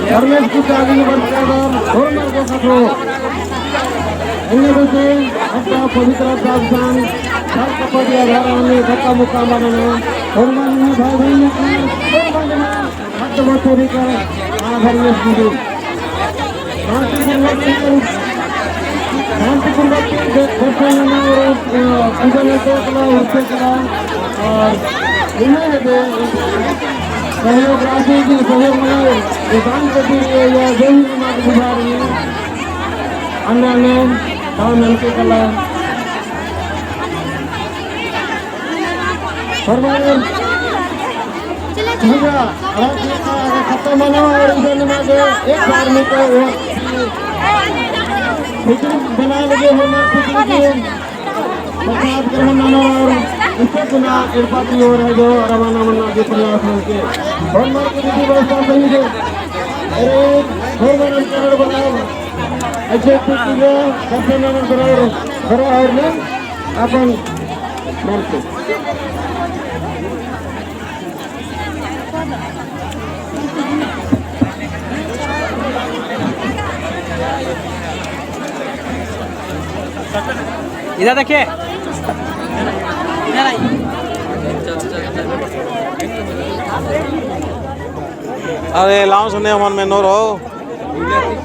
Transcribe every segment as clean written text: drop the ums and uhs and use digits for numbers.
धर्मेश की चाली वर्षादार और मार्गों को अन्य से अपना पवित्र प्रावधान हर कपड़े आधाराने धक्का मुकाबला में और मन में भाई बहनों की और मन में हद वसूली कर धर्मेश गुरु शांतिपूर्वक दर्शन और पूजन कला उसके कला और सहयोग राशि की सहयोग में किसान के लिए या जो भी निर्माण बुझा रही है अन्य अन्य गाँव नल की कला खत्म बना और इधर में एक बार में तो बना लगे प्रसाद ग्रहण और इससे पुनः एर्पाटी हो रहे जो रवाना मन्ना के प्रयास के और मार की व्यवस्था सही है अरे भगवान करोड़ बनाओ अच्छे चीजें दर्शन करो और ने अपन मानते इधर देखिए अरे लाओ सुने मन में नो रहो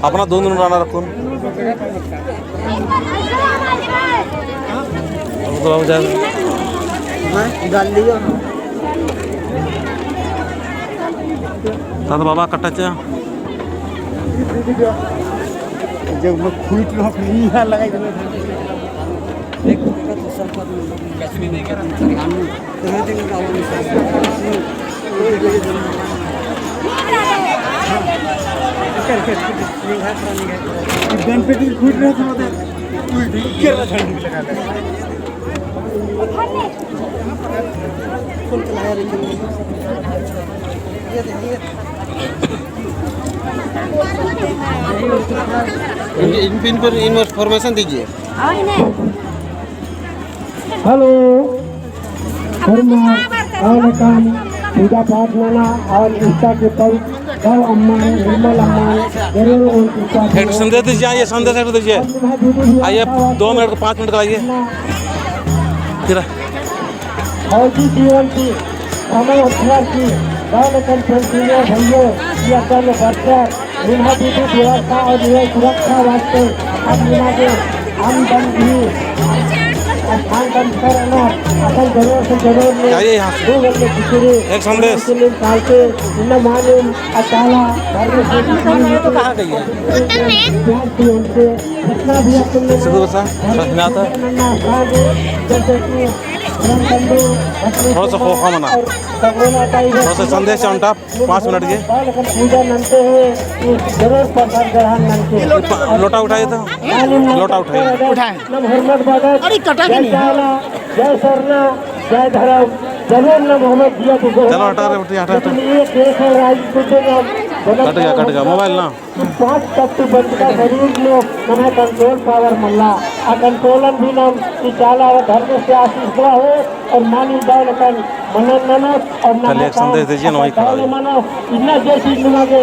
अपना दोन दिन राना रखो तो बाबा कट्टा चा जब मैं खुद लोग नहीं लगाई गणपति खुद रहे इन पर इन्फॉर्मेशन दीजिए। हेलो पूजा पाठ नाना और इंस्टा के पर गौ अम्मा निर्मल अम्मा एक संदेश दीजिए आइए संदेश एक दीजिए आइए 2 मिनट 5 मिनट आइए फौजी जीवन की समय हथियार की गौरतन संसीनियर भैया या कल बरकर जिन्हें विधि व्यवस्था और सुरक्षा वास्ते हम बन भी स्थान बंद करना असल जरूर से जरूर एक संदेश इन मालूम अचाला तो कहाँ गई है जितना भी थोड़ा सा खोखा मना थोड़ा सा संदेश अंटा 5 मिनट के पूजा मनते हुए जरूर प्रसाद ग्रहण मनते लोटा उठाइए तो लोटा उठाइए जय सरना जय धर्म जरूर न मोहम्मद दिया तो चलो हटा रहे हटा कट गया मोबाइल ना 5 तत्व बंद शरीर में मना कंट्रोल पावर मल्ला आ कंट्रोलन भी नाम की चाला व धर्म से आशीष हुआ हो और मानी दौलतन मनन और चलिए एक संदेश दीजिए ना वही खड़ा मनो इतना जैसी निमागे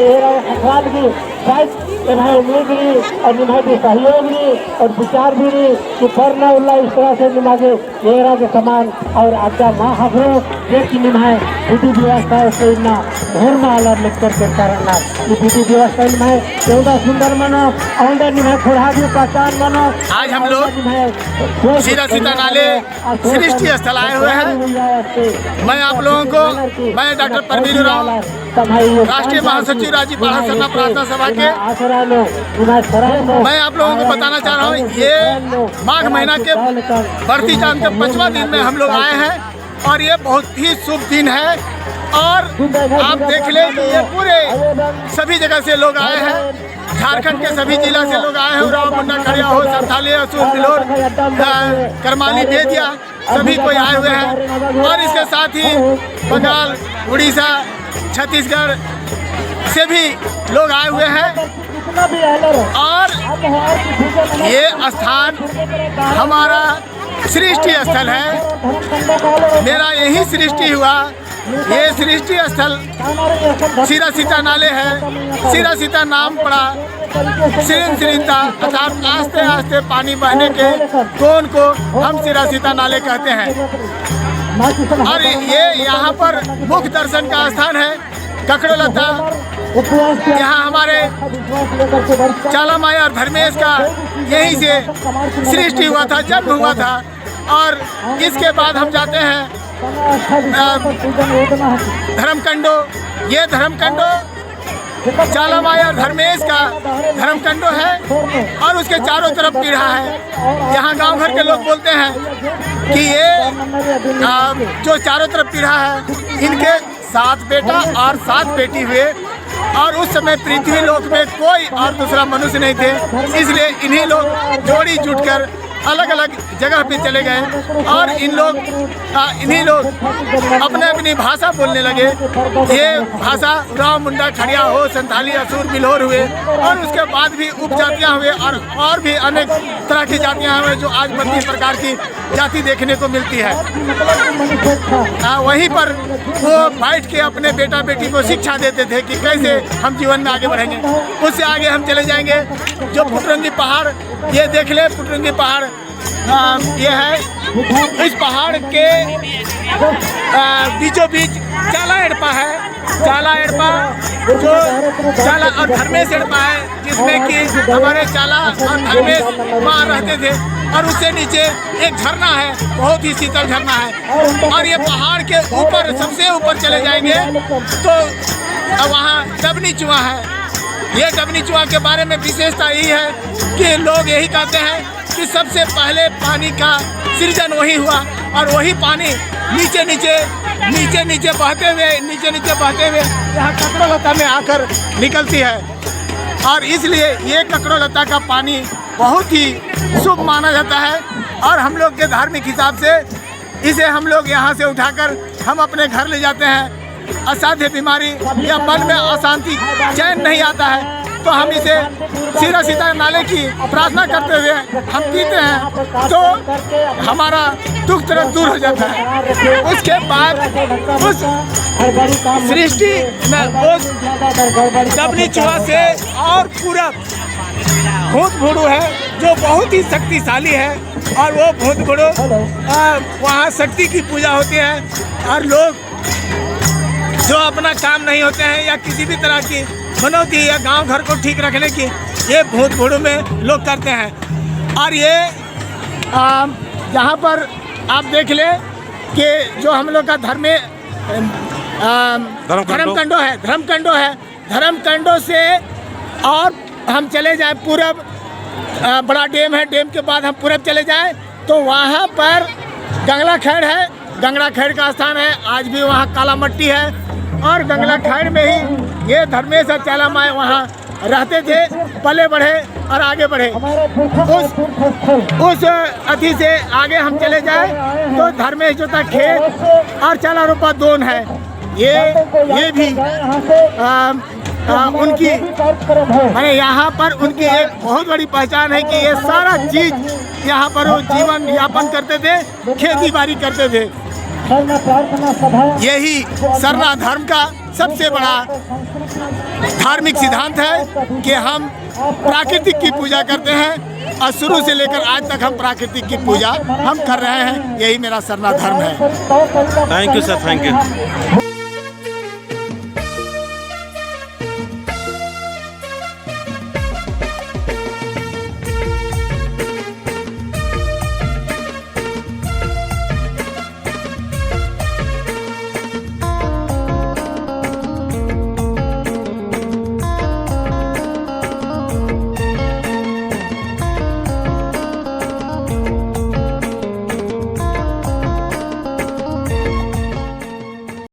अखबार की शायद इन्हें उम्मीद रही और इन्हें भी सहयोग रही और विचार भी रही कि फरना उल्ला इस तरह से निमागे येरा के समान और आज्ञा माँ हफरो देखी निमाए विधि व्यवस्था से इतना धर्म आलर लेकर के करना ये विधि व्यवस्था निमाए 14 सुंदर मनो और निमाए खुड़ा भी पहचान मनो। आज हम लोग सीता नाले सृष्टि स्थल आए हुए हैं। मैं आप लोगों को मैं डॉक्टर परवीन राव राष्ट्रीय महासचिव राज्य बाढ़ सरना प्रार्थना सभा के मैं आप लोगों को बताना चाह रहा हूँ ये माघ महीना के बढ़ती चांद के 5वां दिन में हम लोग आए हैं और ये बहुत ही शुभ दिन है और आप देख लें कि ये पूरे सभी जगह से लोग आए हैं। झारखंड के सभी जिला से लोग आए हैं। उराव मुंडा खड़िया हो संथाली असूर बिलोर करमाली बेतिया सभी कोई आए हुए हैं और इसके साथ ही बंगाल उड़ीसा छत्तीसगढ़ से भी लोग आए हुए हैं और ये स्थान हमारा सृष्टि स्थल है। मेरा यही सृष्टि हुआ ये सृष्टि स्थल सिरा सीता नाले है। सिरा सीता नाम पड़ा सिरिंता, अर्थात आस्ते आस्ते पानी बहने के कोन को हम सिरा सीता नाले कहते हैं। और ये यहाँ पर मुख्य दर्शन का स्थान है ककड़ोलता। यहाँ हमारे चाला माया और धर्मेश का यहीं से सृष्टि हुआ था, जन्म हुआ था। और इसके बाद हम जाते हैं धर्मकंडो। ये धर्मकंडो चाला माया और धर्मेश का धर्मकंडो है और उसके चारों तरफ पीढ़ा है। यहाँ गांव घर के लोग बोलते हैं कि ये जो चारों तरफ पीढ़ा है, इनके 7 बेटा और 7 बेटी हुए। और उस समय पृथ्वी लोक में कोई और दूसरा मनुष्य नहीं थे, इसलिए इन्हीं लोग जोड़ी जुटकर अलग अलग जगह पे चले गए और इन्हीं लोग अपने अपनी भाषा बोलने लगे। ये भाषा राव, मुंडा, खड़िया हो, संथाली, असुर, बिल्होर हुए। और उसके बाद भी उपजातियाँ हुए और भी अनेक तरह की जातियाँ हुए जो आज 32 प्रकार की जाति देखने को मिलती है। वहीं पर वो बैठ के अपने बेटा बेटी को शिक्षा देते थे कि कैसे हम जीवन में आगे बढ़ेंगे। उससे आगे हम चले जाएंगे। जो पुटरंगी पहाड़, ये देख ले, पुटरंगी पहाड़ ये है। इस पहाड़ के बीचों बीच चाला एड़पा है। चाला एड़पा जो चाला और धर्मेश एड़पा है, जिसमें कि हमारे चाला और धर्मेश वहाँ रहते थे। और उससे नीचे एक झरना है, बहुत ही शीतल झरना है। और ये पहाड़ के ऊपर, सबसे ऊपर चले जाएंगे तो वहाँ डबनी चुआ है। ये डबनी चुआ के बारे में विशेषता यही है कि लोग यही कहते हैं कि सबसे पहले पानी का सृजन वही हुआ और वही पानी नीचे नीचे बहते हुए यहाँ ककड़ोलता में आकर निकलती है। और इसलिए ये ककड़ोलता का पानी बहुत ही शुभ माना जाता है। और हम लोग के धार्मिक हिसाब से इसे हम लोग यहाँ से उठाकर हम अपने घर ले जाते हैं। असाध्य बीमारी या मन में अशांति, चैन नहीं आता है तो हम इसे सिरा सीता नाले की प्रार्थना करते हुए हम पीते हैं तो हमारा दुख तुरंत दूर हो जाता है। उसके बाद उस सृष्टि उस डबनी चुआ से और पूरा भूत भूड़ू है जो बहुत ही शक्तिशाली है। और वो भूत भूड़ू वहाँ शक्ति की पूजा होती है। और लोग जो अपना काम नहीं होते हैं या किसी भी तरह की मनौती या गांव घर को ठीक रखने की, ये भूत भूड़ू में लोग करते हैं। और ये यहाँ पर आप देख ले कि जो हम लोग का धर्मकंडो है। धर्मकंडो से और हम चले जाए पूरब, बड़ा डैम है। डैम के बाद हम पूरब चले जाए तो वहाँ पर गंगला खैड़ है। गंगला खैड़ का स्थान है, आज भी वहाँ काला मट्टी है। और गंगला खैड़ में ही ये धर्मेश और चाला माए वहाँ रहते थे, पले बढ़े और आगे बढ़े। उस अथी से आगे हम चले जाए तो धर्मेश जो था खेत और चाला रूपा दोन है। ये भी उनकी मैंने यहाँ पर उनकी एक बहुत बड़ी पहचान है कि ये सारा चीज यहाँ पर वो जीवन यापन करते थे, खेती बाड़ी करते थे। यही सरना धर्म का सबसे बड़ा धार्मिक सिद्धांत है कि हम प्राकृतिक की पूजा करते हैं और शुरू से लेकर आज तक हम प्राकृतिक की पूजा हम कर रहे हैं। यही मेरा सरना धर्म है। Thank you sir, thank you.